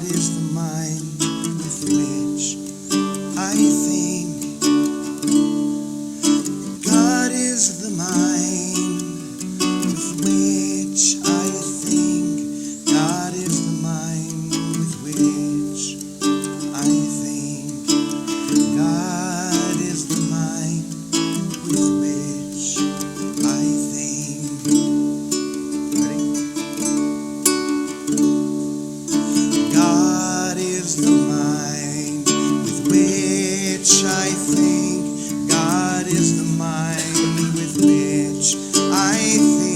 is the mind with which I think. God is the mind with which I think. God is the mind with which I think. God is the mind with which I think. Ready? God is the mind with which I think. God is the mind with which I think.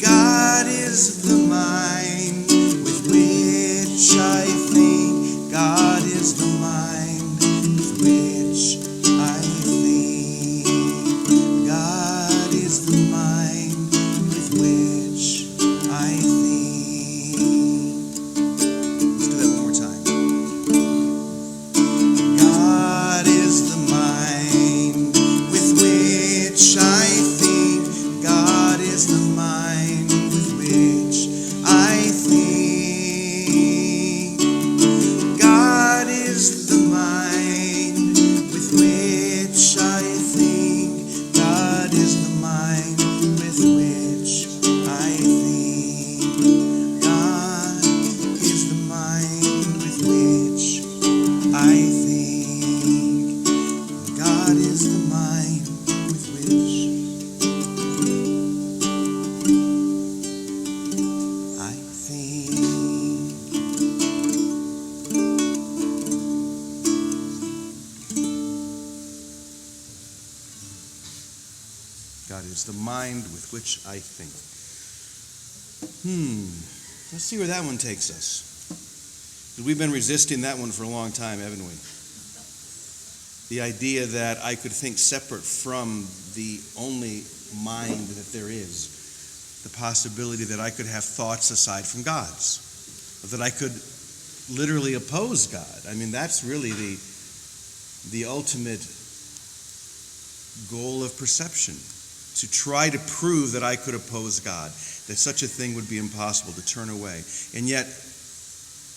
God is the mind with which I think. God is the mind with which I think. God is the mind with which I think. Let's do that one more time. God is the mind with which I think. God is the mind with which I think. God is the mind with which I think. God is the mind with which I think. God is the mind with which I think. God is the mind with which I think. God is the mind with which I think. Let's see where that one takes us. We've been resisting that one for a long time, haven't we? The idea that I could think separate from the only mind that there is. The possibility that I could have thoughts aside from God's. That I could literally oppose God. I mean, that's really the ultimate goal of perception. To try to prove that I could oppose God. That such a thing would be impossible, to turn away. And yet,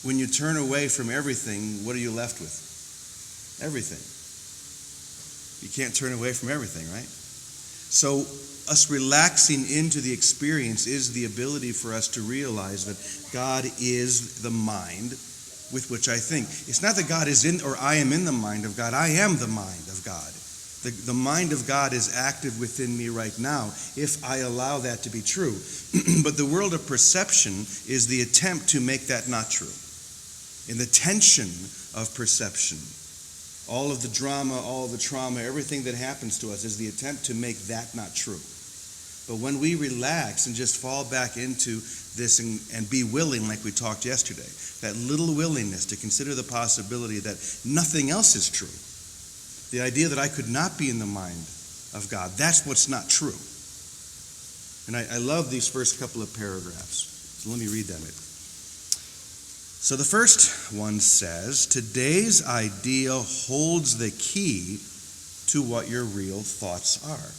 when you turn away from everything, what are you left with? Everything. You can't turn away from everything, right? So, us relaxing into the experience is the ability for us to realize that God is the mind with which I think. It's not that God is in, or I am in the mind of God. I am the mind of God. The mind of God is active within me right now if I allow that to be true. But the world of perception is the attempt to make that not true. In the tension of perception, all of the drama, all of the trauma, everything that happens to us is the attempt to make that not true. But when we relax and just fall back into this and be willing, like we talked yesterday, that little willingness to consider the possibility that nothing else is true, the idea that I could not be in the mind of God, that's what's not true. And I love these first couple of paragraphs. So let me read them. So the first one says, today's idea holds the key to what your real thoughts are.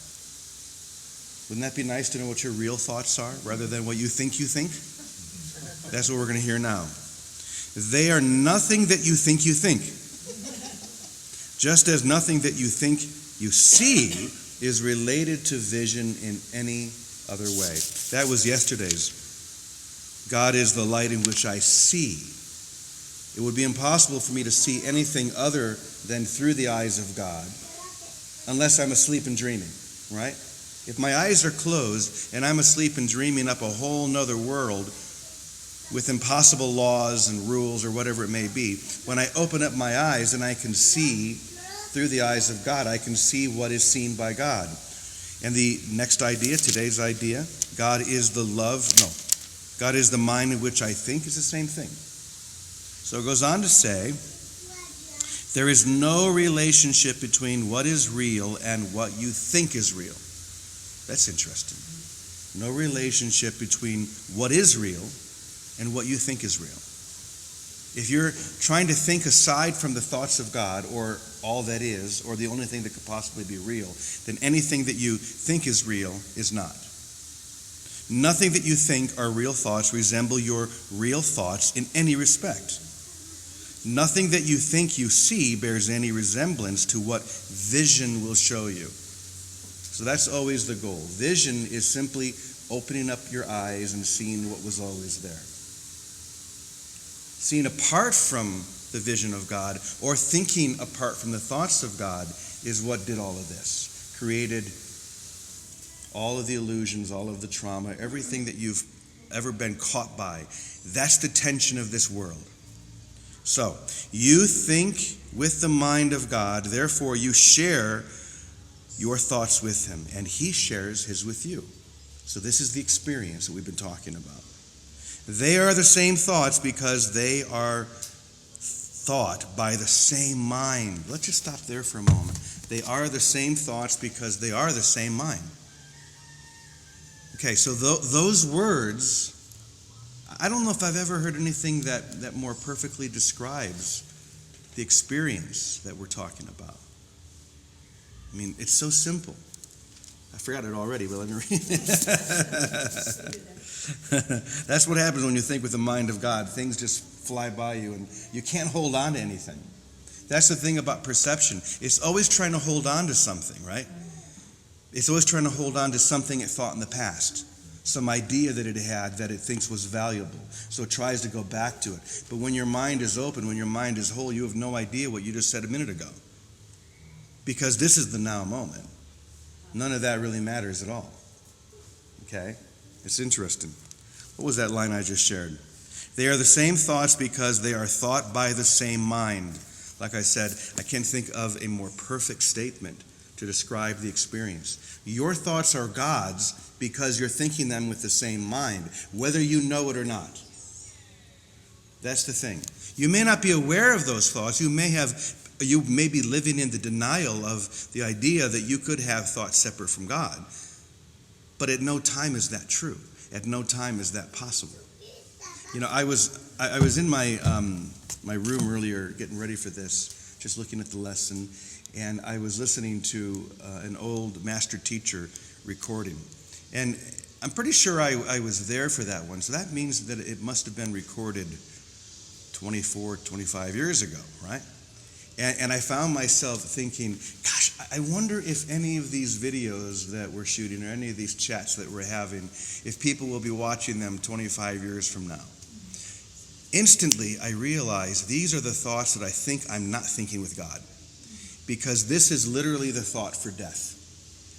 Wouldn't that be nice to know what your real thoughts are rather than what you think you think? That's what we're going to hear now. They are nothing that you think you think. Just as nothing that you think you see is related to vision in any other way. That was yesterday's. God is the light in which I see. It would be impossible for me to see anything other than through the eyes of God unless I'm asleep and dreaming, right? If my eyes are closed and I'm asleep and dreaming up a whole nother world with impossible laws and rules or whatever it may be, when I open up my eyes and I can see through the eyes of God, I can see what is seen by God. And the next idea, today's idea, God is the mind in which I think, is the same thing. So it goes on to say, there is no relationship between what is real and what you think is real. That's interesting. No relationship between what is real and what you think is real. If you're trying to think aside from the thoughts of God, or all that is, or the only thing that could possibly be real, then anything that you think is real is not. Nothing that you think are real thoughts resemble your real thoughts in any respect. Nothing that you think you see bears any resemblance to what vision will show you. So that's always the goal. Vision is simply opening up your eyes and seeing what was always there. Seeing apart from the vision of God, or thinking apart from the thoughts of God, is what did all of this. Created all of the illusions, all of the trauma, everything that you've ever been caught by. That's the tension of this world. So, you think with the mind of God, therefore you share your thoughts with him, and he shares his with you. So this is the experience that we've been talking about. They are the same thoughts because they are thought by the same mind. Let's just stop there for a moment. They are the same thoughts because they are the same mind. Okay, so those words, I don't know if I've ever heard anything that more perfectly describes the experience that we're talking about. I mean, it's so simple. I forgot it already, but let me read it. That's what happens when you think with the mind of God. Things just fly by you, and you can't hold on to anything. That's the thing about perception. It's always trying to hold on to something, right? It's always trying to hold on to something it thought in the past, some idea that it had that it thinks was valuable. So it tries to go back to it. But when your mind is open, when your mind is whole, you have no idea what you just said a minute ago. Because this is the now moment. None of that really matters at all. Okay? It's interesting. What was that line I just shared? They are the same thoughts because they are thought by the same mind. Like I said, I can't think of a more perfect statement to describe the experience. Your thoughts are God's because you're thinking them with the same mind, whether you know it or not. That's the thing. You may not be aware of those thoughts. You may be living in the denial of the idea that you could have thoughts separate from God. But at no time is that true. At no time is that possible. You know, I was in my room earlier getting ready for this, just looking at the lesson, and I was listening to an old master teacher recording. And I'm pretty sure I was there for that one. So that means that it must have been recorded 24, 25 years ago, right? And I found myself thinking, gosh, I wonder if any of these videos that we're shooting or any of these chats that we're having, if people will be watching them 25 years from now. Instantly, I realized these are the thoughts that I think I'm not thinking with God. Because this is literally the thought for death.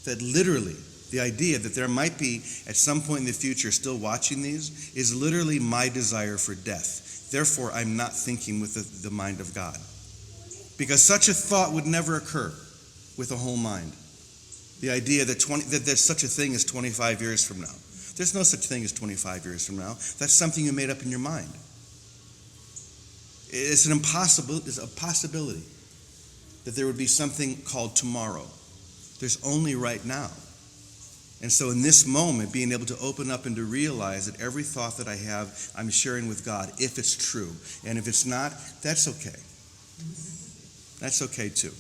That literally, the idea that there might be, at some point in the future, still watching these, is literally my desire for death. Therefore, I'm not thinking with the mind of God. Because such a thought would never occur with a whole mind. The idea that there's such a thing as 25 years from now. There's no such thing as 25 years from now. That's something you made up in your mind. It's a possibility that there would be something called tomorrow. There's only right now. And so in this moment, being able to open up and to realize that every thought that I have, I'm sharing with God, if it's true. And if it's not, that's okay. That's okay too,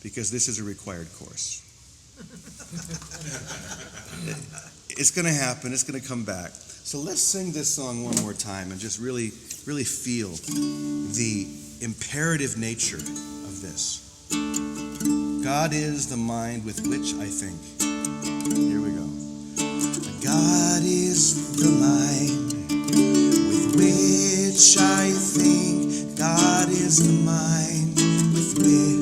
because this is a required course. It's going to happen. It's going to come back. So let's sing this song one more time and just really, really feel the imperative nature of this. God is the mind with which I think. Here we go. God is the mind with which I think. God is the mind with which